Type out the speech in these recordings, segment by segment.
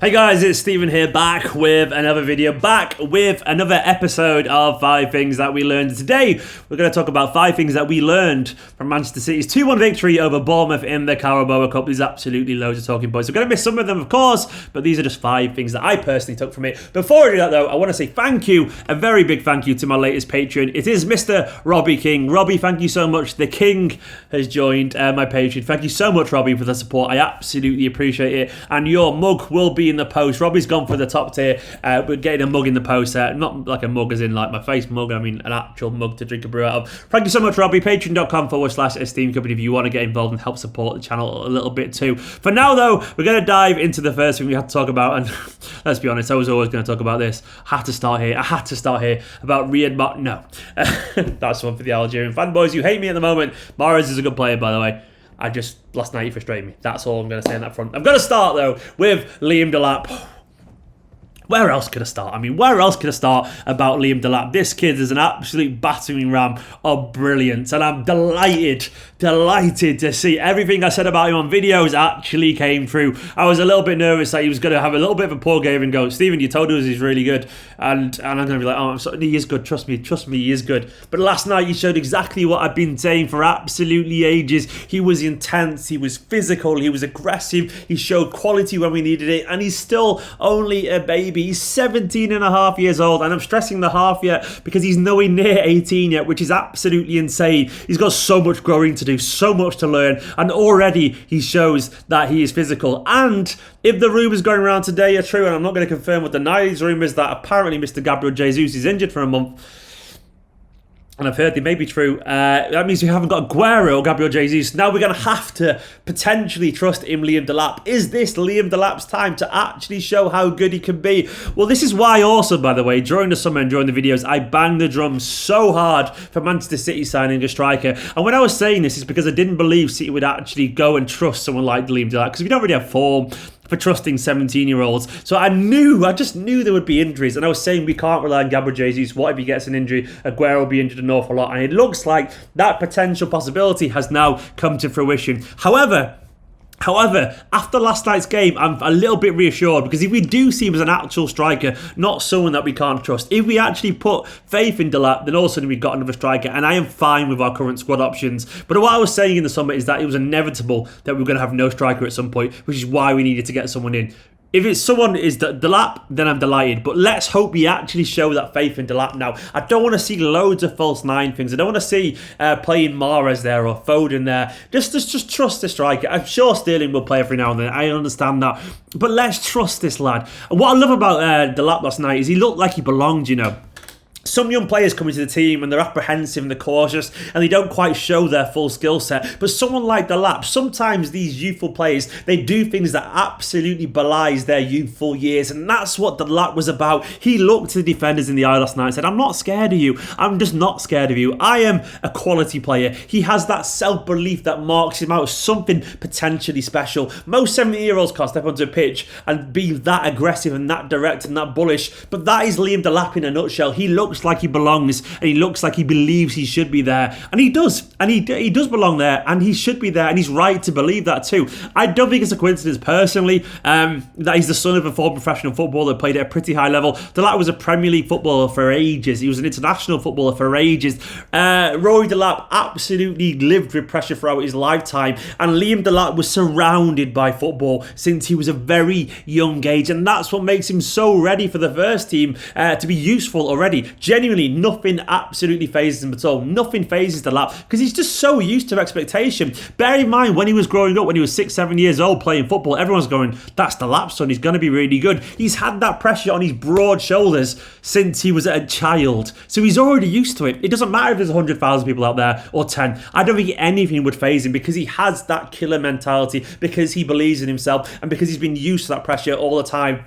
Hey guys, it's Stephen here, back with another video, back with another episode of 5 Things That We Learned. Today, we're going to talk about 5 things that we learned from Manchester City's 2-1 victory over Bournemouth in the Carabao Cup. There's absolutely loads of talking points. We're going to miss some of them, of course, but these are just 5 things that I personally took from it. Before I do that, though, I want to say thank you, a very big thank you to my latest Patreon. It is Mr. Robbie King. Robbie, thank you so much. The King has joined my Patreon. Thank you so much, Robbie, for the support. I absolutely appreciate it. And your mug will be in the post. Robbie's gone for the top tier. We're getting a mug in the post. Not like a mug as in like my face mug. I mean an actual mug to drink a brew out of. Thank you so much, Robbie. Patreon.com/Esteemed Kompany if you want to get involved and help support the channel a little bit too. For now, though, we're going to dive into the first thing we have to talk about. And let's be honest, I was always going to talk about this. I had to start here about Riyad Mahrez. No, that's one for the Algerian fanboys. You hate me at the moment. Mahrez is a good player, by the way. Last night you frustrated me. That's all I'm going to say on that front. I'm going to start, though, with Liam Delap. Where else could I start? Where else could I start about Liam Delap? This kid is an absolute battering ram of brilliance, and I'm delighted to see everything I said about him on videos actually came true. I was a little bit nervous that he was going to have a little bit of a poor game and go, Stephen, you told us he's really good, and I'm going to be like, oh, I'm sorry, he is good, trust me, he is good. But last night he showed exactly what I've been saying for absolutely ages. He was intense, he was physical, he was aggressive, he showed quality when we needed it, and he's still only a baby. He's 17 and a half years old, and I'm stressing the half yet because he's nowhere near 18 yet, which is absolutely insane. He's got so much growing to do, so much to learn, and already he shows that he is physical. And if the rumours going around today are true, and I'm not going to confirm or deny these rumours that apparently Mr. Gabriel Jesus is injured for a month, and I've heard they may be true, that means we haven't got Aguero or Gabriel Jesus. Now we're going to have to potentially trust in Liam Delap. Is this Liam Delap's time to actually show how good he can be? Well, this is why also, by the way, during the summer and during the videos, I banged the drum so hard for Manchester City signing a striker. And when I was saying this, it's because I didn't believe City would actually go and trust someone like Liam Delap, because we don't really have form for trusting 17-year-olds. So I just knew there would be injuries, and I was saying we can't rely on Gabriel Jesus. What if he gets an injury? Aguero will be injured an awful lot, and it looks like that potential possibility has now come to fruition. However, after last night's game, I'm a little bit reassured, because if we do see him as an actual striker, not someone that we can't trust, if we actually put faith in Delap, then all of a sudden we've got another striker, and I am fine with our current squad options. But what I was saying in the summer is that it was inevitable that we were going to have no striker at some point, which is why we needed to get someone in. If it's someone is Delap, then I'm delighted. But let's hope we actually show that faith in Delap now. I don't want to see loads of false nine things. I don't want to see playing Mahrez there or Foden there. Just trust the striker. I'm sure Sterling will play every now and then. I understand that. But let's trust this lad. And what I love about Delap last night is he looked like he belonged, you know. Some young players come into the team and they're apprehensive and they're cautious and they don't quite show their full skill set. But someone like Delap, sometimes these youthful players, they do things that absolutely belies their youthful years. And that's what Delap was about. He looked the defenders in the eye last night and said, I'm not scared of you. I'm just not scared of you. I am a quality player. He has that self-belief that marks him out as something potentially special. Most 17-year-olds can't step onto a pitch and be that aggressive and that direct and that bullish. But that is Liam Delap in a nutshell. He looks like he belongs, and he looks like he believes he should be there, and he does, and he does belong there, and he should be there, and he's right to believe that too. I don't think it's a coincidence personally that he's the son of a former professional footballer that played at a pretty high level. Delap was a Premier League footballer for ages. He was an international footballer for ages. Rory Delap absolutely lived with pressure throughout his lifetime, and Liam Delap was surrounded by football since he was a very young age, and that's what makes him so ready for the first team to be useful already. Genuinely, nothing absolutely phases him at all. Nothing phases Delap because he's just so used to expectation. Bear in mind, when he was growing up, when he was 6-7 years old playing football, everyone's going, that's Delap's son, he's going to be really good. He's had that pressure on his broad shoulders since he was a child. So he's already used to it. It doesn't matter if there's 100,000 people out there or 10. I don't think anything would phase him because he has that killer mentality, because he believes in himself, and because he's been used to that pressure all the time.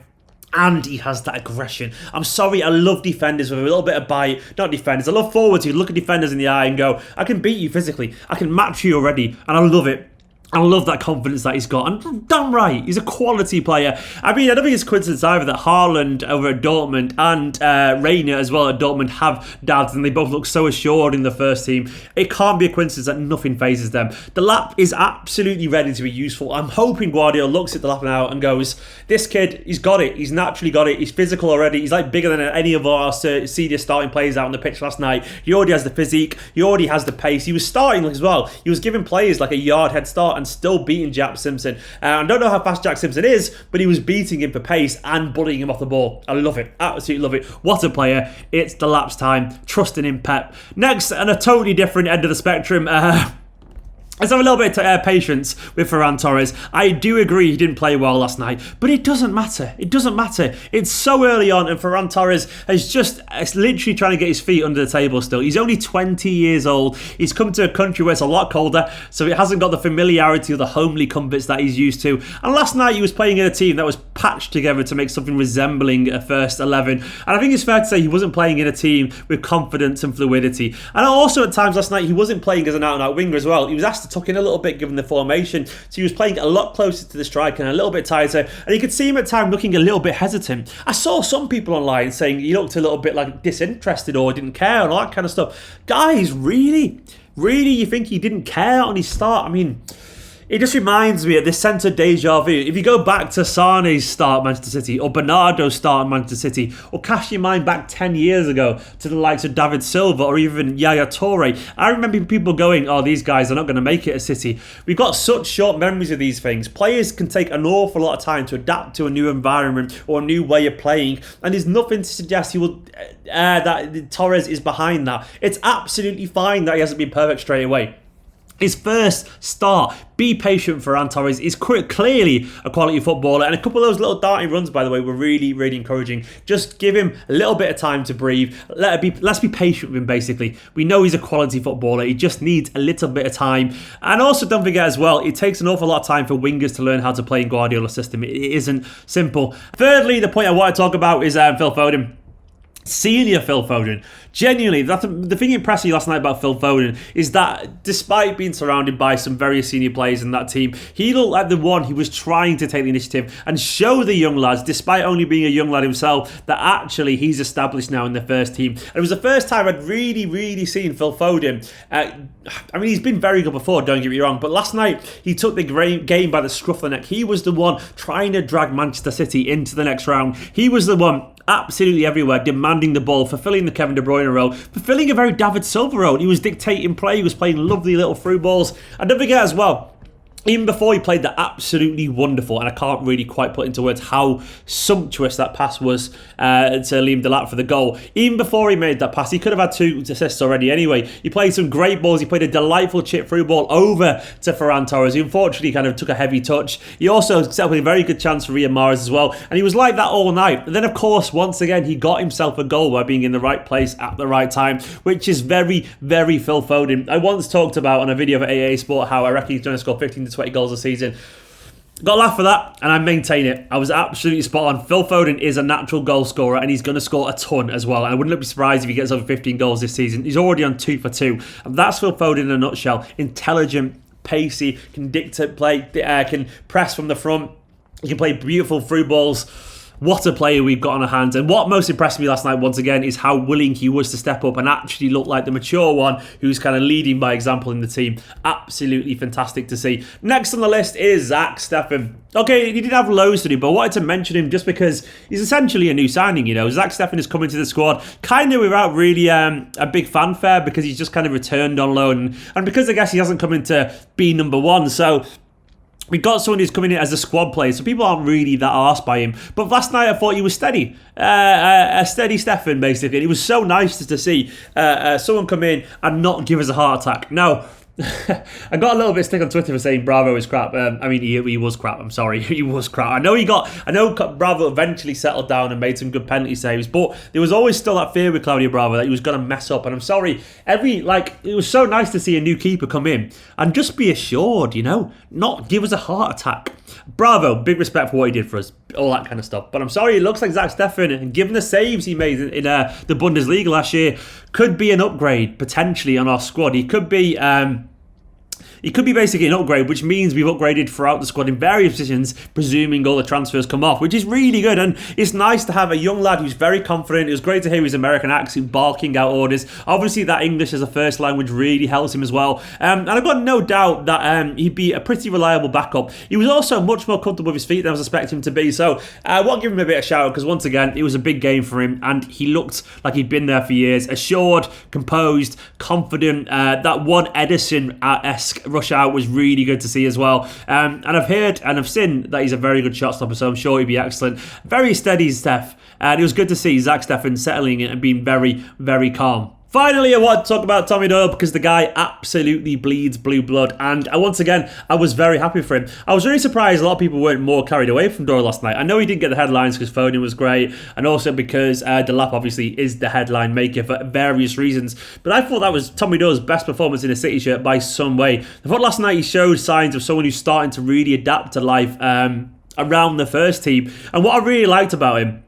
And he has that aggression. I'm sorry, I love defenders with a little bit of bite. Not defenders, I love forwards who look at defenders in the eye and go, I can beat you physically. I can match you already. And I love it. I love that confidence that he's got. And damn right, he's a quality player. I mean, I don't think it's coincidence either that Haaland over at Dortmund and Reina as well at Dortmund have dads, and they both look so assured in the first team. It can't be a coincidence that nothing phases them. Delap is absolutely ready to be useful. I'm hoping Guardiola looks at Delap now and goes, this kid, he's got it. He's naturally got it. He's physical already. He's like bigger than any of our senior starting players out on the pitch last night. He already has the physique. He already has the pace. He was starting as well. He was giving players like a yard head start and still beating Jack Simpson. I don't know how fast Jack Simpson is, but he was beating him for pace and bullying him off the ball. I love it. Absolutely love it. What a player. It's Delap's time. Trusting in Pep. Next, on a totally different end of the spectrum, let's have a little bit of patience with Ferran Torres. I do agree he didn't play well last night, but it doesn't matter. It doesn't matter. It's so early on, and Ferran Torres is literally trying to get his feet under the table still. He's only 20 years old. He's come to a country where it's a lot colder, so it hasn't got the familiarity of the homely comforts that he's used to. And last night he was playing in a team that was patched together to make something resembling a first 11. And I think it's fair to say he wasn't playing in a team with confidence and fluidity. And also at times last night he wasn't playing as an out-and-out winger as well. He was asked to tuck in a little bit given the formation, so he was playing a lot closer to the striker and a little bit tighter, and you could see him at times looking a little bit hesitant. I saw some people online saying he looked a little bit like disinterested or didn't care and all that kind of stuff. Guys, really you think he didn't care on his start? I mean, it just reminds me of this sense of deja vu. If you go back to Sane's start at Manchester City, or Bernardo's start at Manchester City, or cast your mind back 10 years ago to the likes of David Silva or even Yaya Toure, I remember people going, oh, these guys are not going to make it at City. We've got such short memories of these things. Players can take an awful lot of time to adapt to a new environment or a new way of playing, and there's nothing to suggest that Torres is behind that. It's absolutely fine that he hasn't been perfect straight away. His first start, be patient for Ferran Torres. He's clearly a quality footballer, and a couple of those little darting runs, by the way, were really, really encouraging. Just give him a little bit of time to breathe. Let's be patient with him, basically. We know he's a quality footballer. He just needs a little bit of time. And also, don't forget as well, it takes an awful lot of time for wingers to learn how to play in Guardiola's system. It isn't simple. Thirdly, the point I want to talk about is Phil Foden. Senior Phil Foden. Genuinely, the thing impressed me last night about Phil Foden is that despite being surrounded by some very senior players in that team, he looked like the one who was trying to take the initiative and show the young lads, despite only being a young lad himself, that actually he's established now in the first team. And it was the first time I'd really seen Phil Foden. I mean, he's been very good before, don't get me wrong, but last night he took the game by the scruff of the neck. He was the one trying to drag Manchester City into the next round. He was the one absolutely everywhere, demanding the ball, fulfilling the Kevin De Bruyne role, fulfilling a very David Silva role. He was dictating play, he was playing lovely little through balls. And don't forget as well, even before he played that absolutely wonderful, and I can't really quite put into words how sumptuous that pass was to Liam Delap for the goal. Even before he made that pass, he could have had 2 assists already anyway. He played some great balls. He played a delightful chip through ball over to Ferran Torres, who unfortunately kind of took a heavy touch. He also set up a very good chance for Riyad Mahrez as well, and he was like that all night. And then, of course, once again, he got himself a goal by being in the right place at the right time, which is very, very Phil Foden. I once talked about on a video for AA Sport how I reckon he's going to score 15 to 20 goals a season. Got a laugh for that, and I maintain it. I was absolutely spot on. Phil Foden is a natural goal scorer, and he's going to score a ton as well. And I wouldn't be surprised if he gets over 15 goals this season. He's already on 2 for 2. And that's Phil Foden in a nutshell. Intelligent, pacey, can dictate play, can press from the front. He can play beautiful through balls. What a player we've got on our hands. And what most impressed me last night, once again, is how willing he was to step up and actually look like the mature one who's kind of leading by example in the team. Absolutely fantastic to see. Next on the list is Zack Steffen. Okay, he didn't have loads to do, but I wanted to mention him just because he's essentially a new signing, you know. Zack Steffen is coming to the squad kind of without really a big fanfare because he's just kind of returned on loan. And because I guess he hasn't come in to be number one, so we got someone who's coming in as a squad player, so people aren't really that arsed by him. But last night I thought he was steady. A steady Steffen, basically. And it was so nice to see someone come in and not give us a heart attack. Now, I got a little bit stick on Twitter for saying Bravo is crap. I mean, he was crap. I'm sorry, he was crap. I know Bravo eventually settled down and made some good penalty saves, but there was always still that fear with Claudio Bravo that he was going to mess up. And I'm sorry, it was so nice to see a new keeper come in and just be assured, you know, not give us a heart attack. Bravo, big respect for what he did for us, all that kind of stuff. But I'm sorry, it looks like Zack Steffen, and given the saves he made in the Bundesliga last year, could be an upgrade potentially on our squad. He could be he could be basically an upgrade, which means we've upgraded throughout the squad in various positions, presuming all the transfers come off, which is really good. And it's nice to have a young lad who's very confident. It was great to hear his American accent barking out orders. Obviously, that English as a first language really helps him as well. And I've got no doubt that he'd be a pretty reliable backup. He was also much more comfortable with his feet than I was expecting him to be. So I want to give him a bit of shout out because, once again, it was a big game for him and he looked like he'd been there for years. Assured, composed, confident. That one Edison-esque rush out was really good to see as well. And I've heard and I've seen that he's a very good shot stopper, so I'm sure he'd be excellent. Very steady, Steph. And it was good to see Zack Steffen settling it and being very, very calm. Finally, I want to talk about Tommy Doyle because the guy absolutely bleeds blue blood. And once again, I was very happy for him. I was really surprised a lot of people weren't more carried away from Doyle last night. I know he didn't get the headlines because Foden was great, and also because Delap obviously is the headline maker for various reasons. But I thought that was Tommy Doyle's best performance in a City shirt by some way. I thought last night he showed signs of someone who's starting to really adapt to life around the first team. And what I really liked about him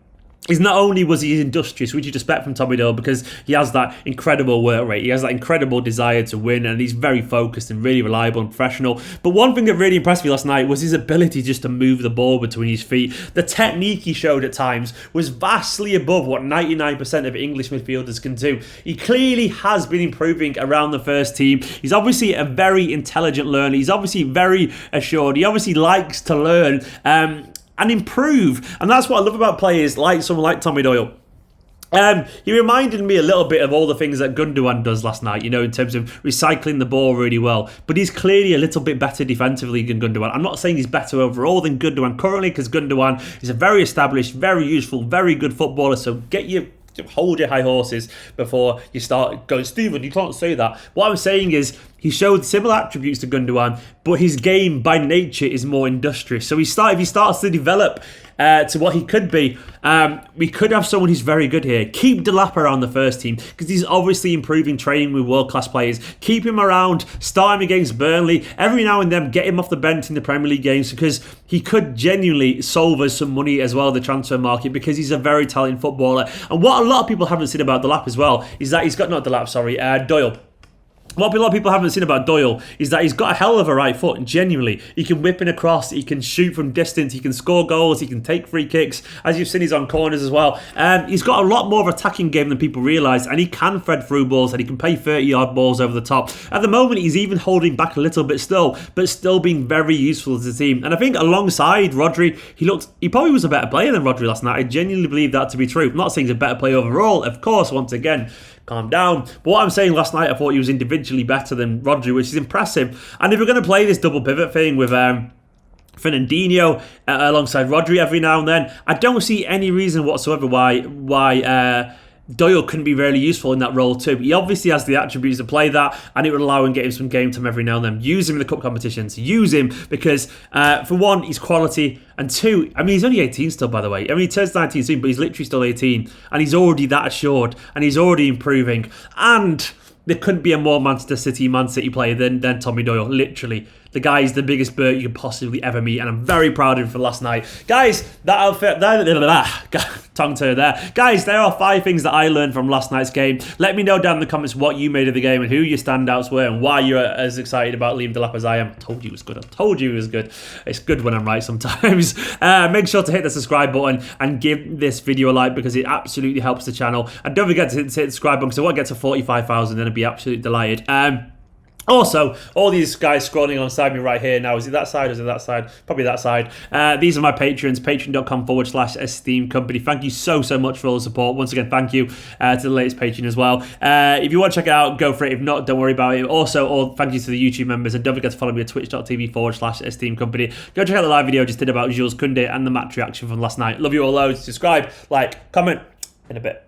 is not only was he industrious, which you'd expect from Tommy Doyle because he has that incredible work rate, he has that incredible desire to win, and he's very focused and really reliable and professional. But one thing that really impressed me last night was his ability just to move the ball between his feet. The technique he showed at times was vastly above what 99% of English midfielders can do. He clearly has been improving around the first team. He's obviously a very intelligent learner. He's obviously very assured. He obviously likes to learn and improve. And that's what I love about players like someone like Tommy Doyle. He reminded me a little bit of all the things that Gundogan does last night, you know, in terms of recycling the ball really well. But he's clearly a little bit better defensively than Gundogan. I'm not saying he's better overall than Gundogan currently, because Gundogan is a very established, very useful, very good footballer. So hold your high horses before you start going, Stephen, you can't say that. What I'm saying is he showed similar attributes to Gundogan, but his game by nature is more industrious. So if he starts to develop to what he could be, we could have someone who's very good here. Keep Delap around the first team because he's obviously improving training with world-class players. Keep him around, start him against Burnley. Every now and then, get him off the bench in the Premier League games because he could genuinely solve us some money as well in the transfer market because he's a very talented footballer. And what a lot of people haven't seen about Delap as well is that Doyle. What a lot of people haven't seen about Doyle is that he's got a hell of a right foot, genuinely. He can whip in across, he can shoot from distance, he can score goals, he can take free kicks. As you've seen, he's on corners as well. He's got a lot more of an attacking game than people realise, and he can thread through balls and he can play 30-yard balls over the top. At the moment, he's even holding back a little bit still, but still being very useful to the team. And I think alongside Rodri, he probably was a better player than Rodri last night. I genuinely believe that to be true. I'm not saying he's a better player overall, of course, once again. Calm down. But what I'm saying, last night I thought he was individually better than Rodri, which is impressive. And if we're going to play this double pivot thing with Fernandinho alongside Rodri every now and then, I don't see any reason whatsoever why Doyle couldn't be really useful in that role too. He obviously has the attributes to play that, and it would allow him to get him some game time every now and then. Use him in the cup competitions. Use him because, for one, he's quality, and two, I mean, he's only 18 still, by the way. I mean, he turns 19 soon, but he's literally still 18, and he's already that assured, and he's already improving. And there couldn't be a more Man City player than Tommy Doyle, literally. The guy is the biggest bird you could possibly ever meet, and I'm very proud of him for last night. Guys, that outfit, tongue turner there. Guys, there are 5 things that I learned from last night's game. Let me know down in the comments what you made of the game and who your standouts were and why you're as excited about Liam Delap as I am. I told you it was good. I told you it was good. It's good when I'm right sometimes. Make sure to hit the subscribe button and give this video a like because it absolutely helps the channel. And don't forget to hit the subscribe button because I want to get to 45,000 and I'd be absolutely delighted. Also, all these guys scrolling alongside me right here now, is it that side or is it that side? Probably that side. These are my patrons, patreon.com/Esteemed Kompany. Thank you so much for all the support. Once again, thank you to the latest patron as well. If you want to check it out, go for it. If not, don't worry about it. Also, thank you to the YouTube members. And don't forget to follow me at twitch.tv/Esteemed Kompany. Go check out the live video I just did about Jules Koundé and the match reaction from last night. Love you all loads. Subscribe, like, comment in a bit.